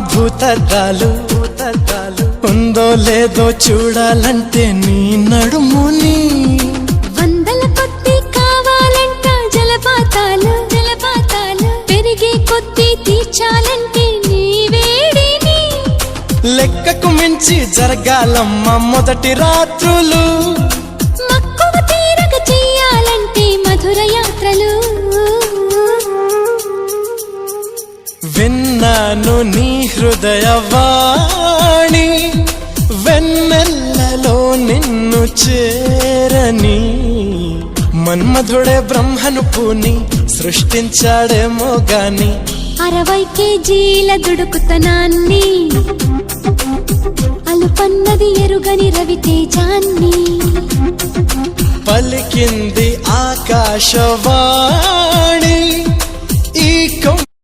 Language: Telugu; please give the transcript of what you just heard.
భూతద్దాలు ఉందో లేదో చూడాలంటే నీ నడుముని వందల కొద్ది కావాలంట జలపాతాలు పెరిగే కొద్ది తీర్చాలంటే నీ వేడిని లెక్కకు మించి జరగాలమ్మ మొదటి రాత్రులు మక్కువ తీరక చెయ్యాలంటే మధుర యాత్రలు విన్నాను నీ హృదయవాణి వెన్నెల్లలో నిన్ను చేరని మన్మధుడే బ్రహ్మను పూని సృష్టించాడేమో గాని 60 కేజీల దుడుకుతనాన్ని అలుపన్నది ఎరుగని రవితేజాన్ని పలికింది ఆకాశవాణి ఈ